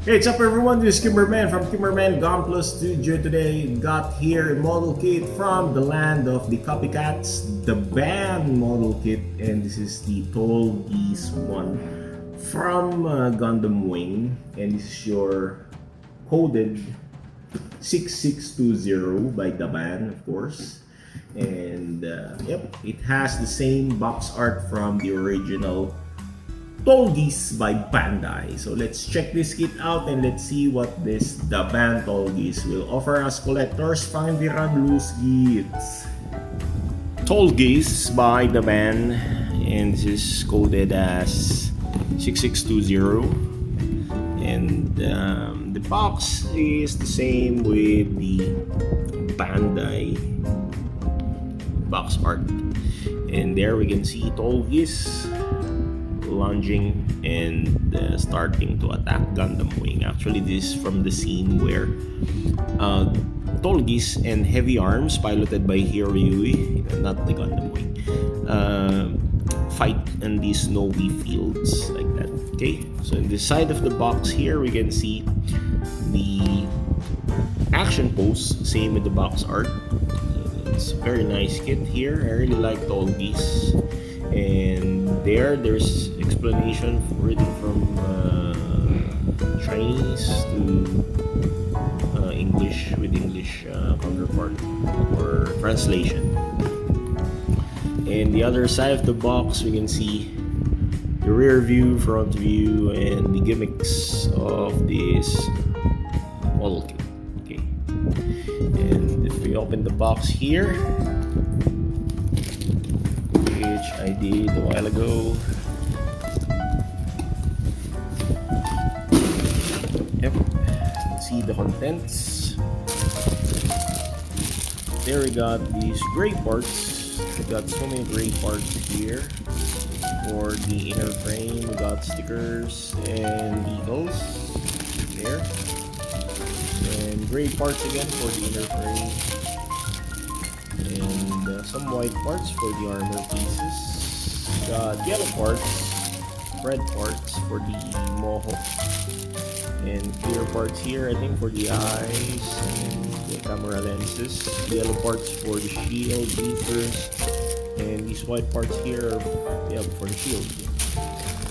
Hey, what's up everyone? This is Kimberman from Kimberman Gunpla Studio. Today got here a model kit from the land of the copycats, the Daban model kit, and this is the TALLGEESE one from Gundam Wing, and this is your coded 6620 by Daban, of course. And yep, it has the same box art from the original TALLGEESE by Bandai. So let's check this kit out and let's see what this Daban TALLGEESE will offer us collectors. Find the run loose gifts. TALLGEESE by Daban, and this is coded as 6620. And the box is the same with the Bandai box art. And there we can see TALLGEESE lunging and starting to attack Gundam Wing. Actually, this is from the scene where TALLGEESE and Heavy Arms, piloted by Hiroyui, not the Gundam Wing, fight in these snowy fields like that. Okay, so in the side of the box here, we can see the action pose, same with the box art. It's a very nice kit here. I really like TALLGEESE. And there's explanation written from Chinese to English with English counterpart or translation. And the other side of the box, we can see the rear view, front view, and the gimmicks of this model kit. Okay, and if we open the box here, which I did a while ago. Yep, see the contents. There we got these gray parts. We got so many gray parts here. For the inner frame, we got stickers and beagles there. And gray parts again for the inner frame. And some white parts for the armor pieces. Got yellow parts, red parts for the mohawk, and clear parts here, I think, for the eyes and the camera lenses. Yellow parts for the shield beakers, and these white parts here are for the shield.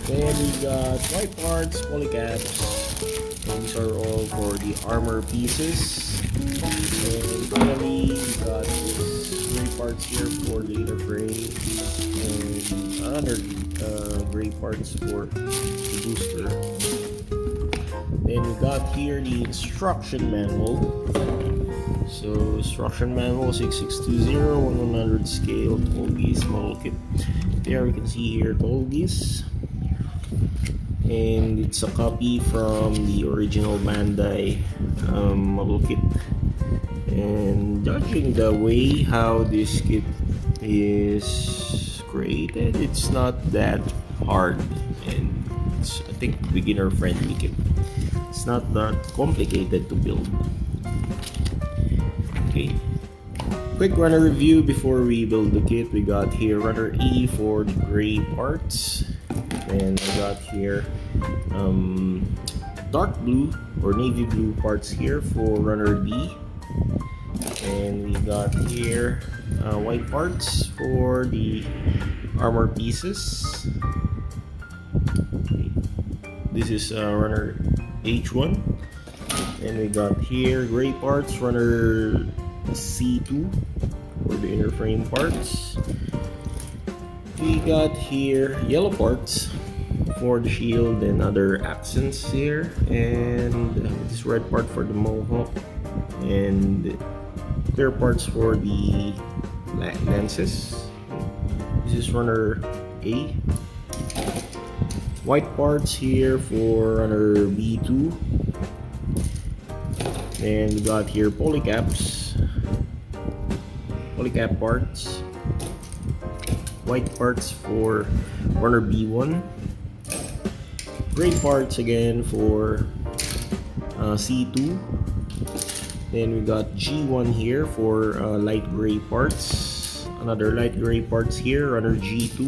Then we got white parts, polycaps, and these are all for the armor pieces. And finally, we got this gray parts here for the inner frame, and other gray parts for the booster. Then we got here the instruction manual. So instruction manual 6620 1/100 scale TALLGEESE model kit. There we can see here TALLGEESE, and it's a copy from the original Bandai model kit. And judging the way how this kit is created, it's not that hard, and it's, I think, beginner friendly kit. It's not that complicated to build. Okay, quick runner review before we build the kit. We got here runner E for the gray parts, and we got here dark blue or navy blue parts here for runner B. And we got here white parts for the armor pieces. Okay. This is runner H1. And we got here gray parts, runner C2 for the inner frame parts. We got here yellow parts for the shield and other accents here, and this red part for the mohawk, and clear parts for the lenses. This is runner A. White parts here for runner B2. And we got here polycap parts. White parts for runner B1. Gray parts again for C2. Then we got G1 here for light gray parts. Another light gray parts here, runner G2.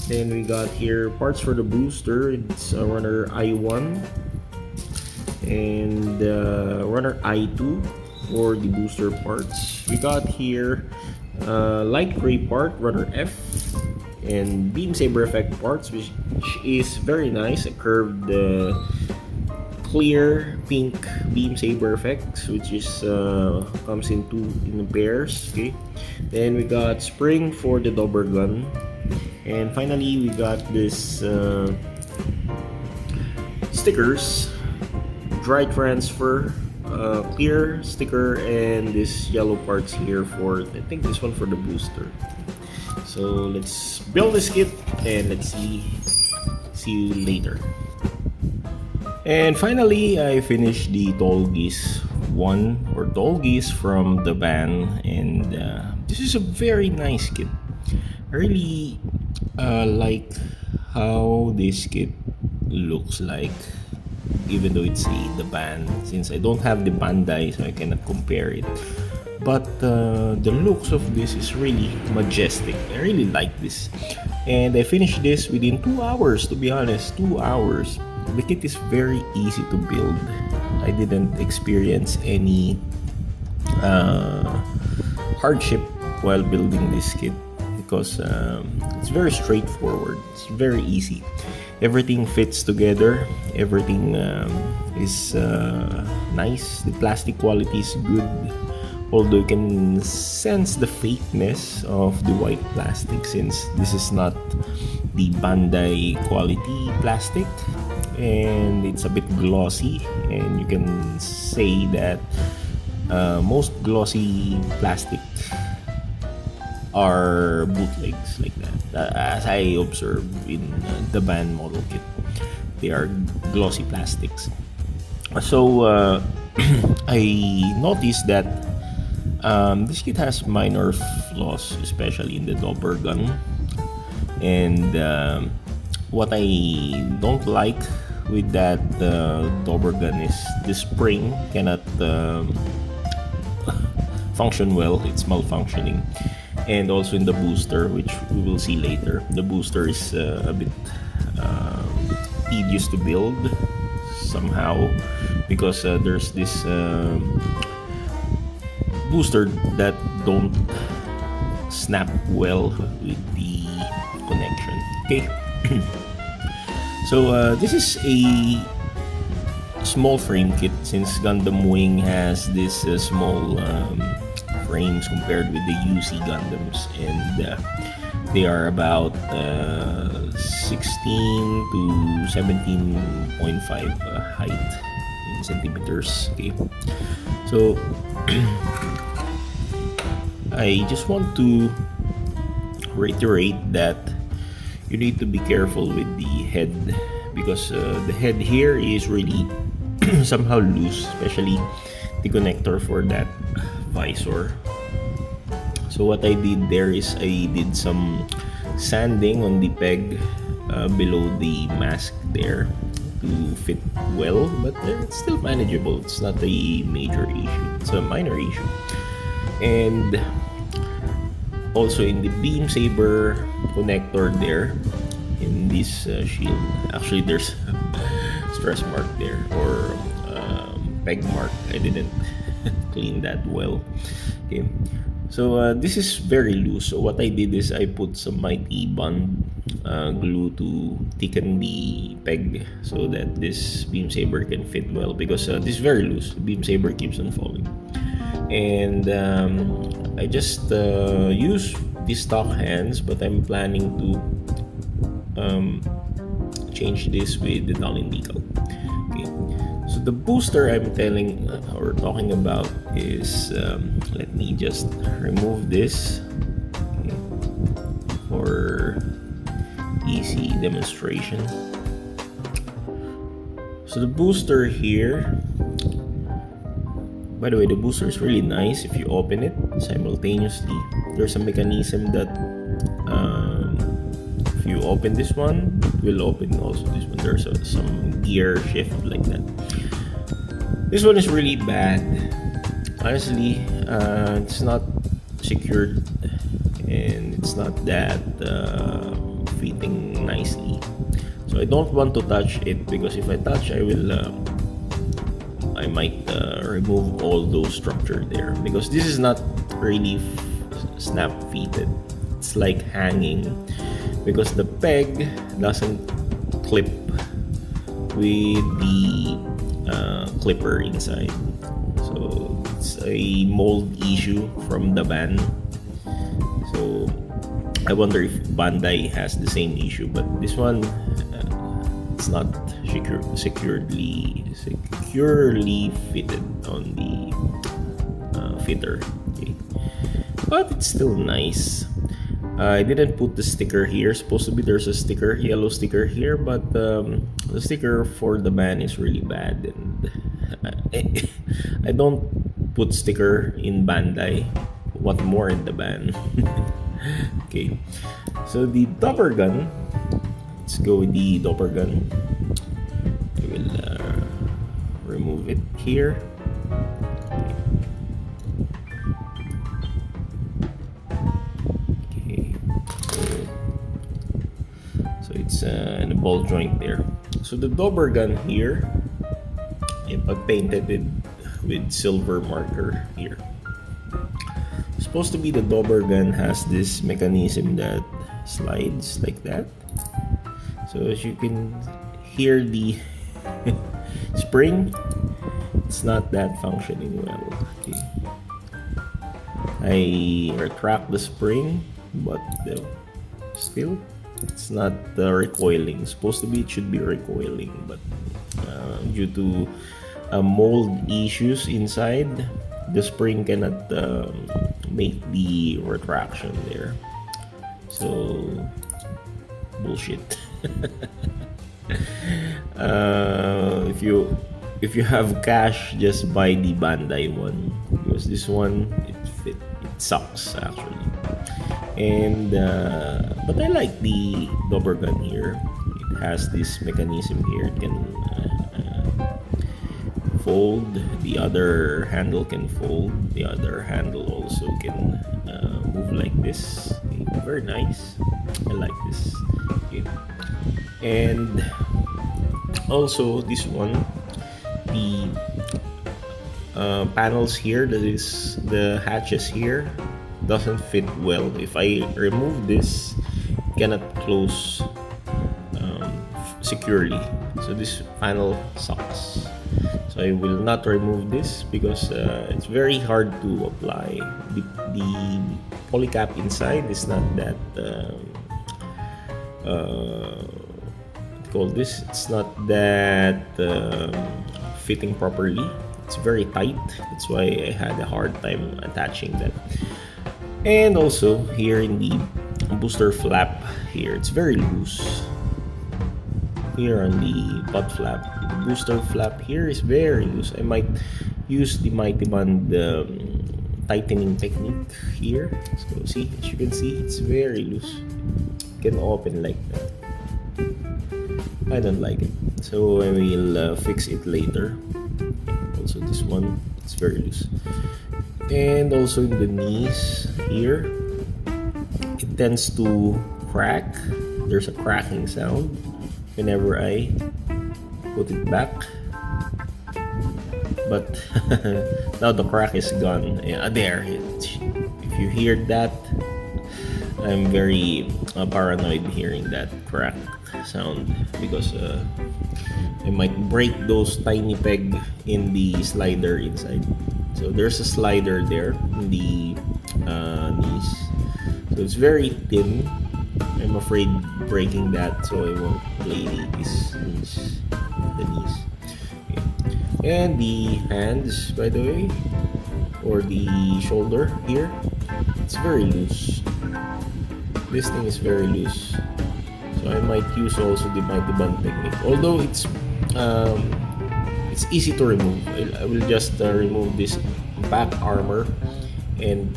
Then we got here parts for the booster. It's runner I1. and runner I2 for the booster parts. We got here light gray part, runner F, and beam saber effect parts, which is very nice. A curved clear pink beam saber effects, which is comes in pairs. Okay, then we got spring for the dobber gun, and finally we got this stickers, dry transfer, clear sticker, and this yellow parts here for, I think this one for the booster. So let's build this kit and let's see you later. And finally, I finished the TALLGEESE one, or TALLGEESE from Daban, and this is a very nice kit. I really like how this kit looks like, even though it's the Daban, since I don't have the Bandai, so I cannot compare it. But the looks of this is really majestic. I really like this, and I finished this within 2 hours, to be honest. 2 hours. The kit is very easy to build. I didn't experience any hardship while building this kit because it's very straightforward. It's very easy. Everything fits together. Everything is nice. The plastic quality is good, although you can sense the fakeness of the white plastic since this is not the Bandai quality plastic, and it's a bit glossy, and you can say that most glossy plastic are bootlegs like that, as I observed in the Daban model kit. They are glossy plastics. So I noticed that this kit has minor flaws, especially in the dobber gun, and what I don't like with that dobber gun is the spring cannot function well. It's malfunctioning. And also in the booster, which we will see later, the booster is a bit tedious to build somehow, because there's this booster that don't snap well with the connection. Okay. So this is a small frame kit, since Gundam Wing has this small frames compared with the UC Gundams, and they are about 16 to 17.5 height in centimeters. Okay, so I just want to reiterate that you need to be careful with the head, because the head here is really somehow loose, especially the connector for that visor. So what I did there is I did some sanding on the peg below the mask there to fit well, but it's still manageable. It's not a major issue, it's a minor issue. And also in the beam saber connector there, in this shield, actually there's a stress mark there, or peg mark. I didn't clean that well. Okay, so this is very loose. So what I did is I put some mighty bond glue to thicken the peg so that this beam saber can fit well, because this is very loose. The beam saber keeps on falling. And I just use the stock hands, but I'm planning to change this with the Dalin decal. Okay, so the booster I'm telling or talking about is, let me just remove this, okay, for easy demonstration. So the booster here, by the way, the booster is really nice. If you open it simultaneously, there's a mechanism that if you open this one, it will open also this one. There's some gear shift like that. This one is really bad. Honestly, it's not secured and it's not that fitting nicely. So I don't want to touch it, because if I touch, I will I might remove all those structure there, because this is not really snap fitted. It's like hanging, because the peg doesn't clip with the clipper inside. So it's a mold issue from Daban. So I wonder if Bandai has the same issue, but this one it's not securely fitted on the fitter. Okay. But it's still nice. I didn't put the sticker here. Supposed to be there's a sticker, yellow sticker here, but the sticker for the ban is really bad, and I don't put sticker in Bandai. What more in the ban? Okay, so the dopper gun. Let's go with the dopper gun. I will remove it here. It's in a ball joint there. So the dobber gun here, I painted it with silver marker here. Supposed to be the dobber gun has this mechanism that slides like that. So as you can hear the spring, it's not that functioning well. Okay. I retract the spring, but still it's not recoiling. Supposed to be, it should be recoiling, but due to mold issues inside, the spring cannot make the retraction there. So bullshit. If you have cash, just buy the Bandai one, because this one it sucks actually. And but I like the dobber gun here. It has this mechanism here. It can fold. The other handle can fold. The other handle also can move like this. Okay, very nice. I like this. Okay. And also this one, the panels here, that is the hatches here, doesn't fit well. If I remove this, it cannot close securely. So this panel sucks. So I will not remove this because it's very hard to apply. The polycap inside is not that call this. It's not that fitting properly. It's very tight. That's why I had a hard time attaching that. And also here in the booster flap here, it's very loose. Here on the butt flap, the booster flap here is very loose. I might use the Mighty Band tightening technique here. So see, as you can see, it's very loose. It can open like that. I don't like it, so I will fix it later. Also this one, it's very loose. And also in the knees here, it tends to crack. There's a cracking sound whenever I put it back, but now the crack is gone. Yeah, there. If you hear that, I'm very paranoid hearing that crack sound, because I might break those tiny peg in the slider inside. So there's a slider there in the knees, so it's very thin. I'm afraid breaking that, so I won't play these knees, the knees. Okay. And the hands, by the way, or the shoulder here, it's very loose. This thing is very loose, so I might use also the Mighty Band technique. Although it's easy to remove. I will just remove this back armor and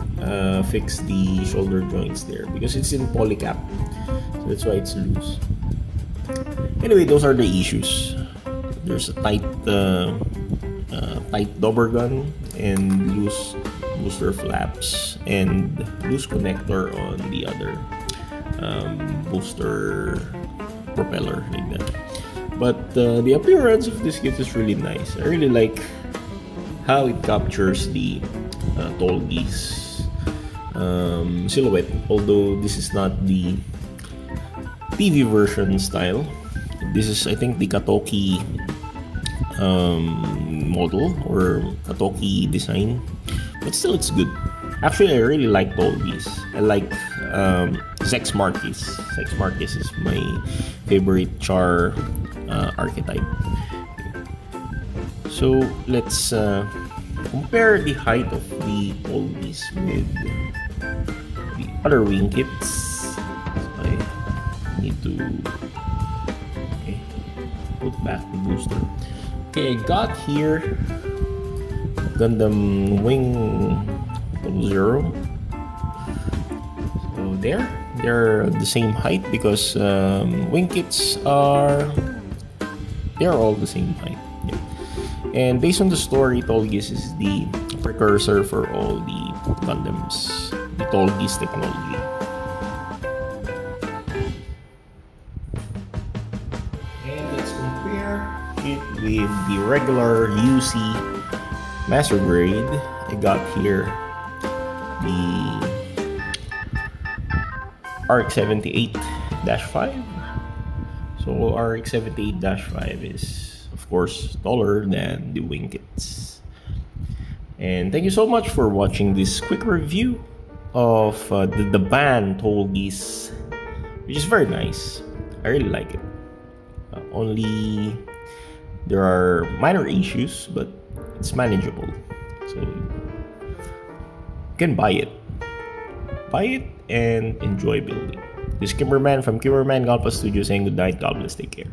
fix the shoulder joints there, because it's in polycap, so that's why it's loose. Anyway, those are the issues. There's a tight dobber gun and loose booster flaps and loose connector on the other booster propeller like that. But the appearance of this kit is really nice. I really like how it captures the TALLGEESE silhouette. Although this is not the TV version style. This is, I think, the Katoki model or Katoki design, but still it's good. Actually, I really like TALLGEESE. I like Sex Marquis. Sex Marquis is my favorite char archetype. So let's compare the height of the TALLGEESE with the other wing kits. So I need to put back the booster. Okay, I got here Gundam Wing 0. So they're the same height because wing kits they're all the same height. Yeah. And based on the story, TALLGEESE is the precursor for all the Gundams, the TALLGEESE technology. And let's compare it with the regular UC Mastergrade. I got here the RX-78-5. So RX-78-5 is, of course, taller than the wing kits. And thank you so much for watching this quick review of the Daban TALLGEESE, which is very nice. I really like it. Only there are minor issues, but it's manageable. So you can buy it and enjoy building. This is Kimberman from Kimberman Gunpla Studio saying good night. God bless. Take care.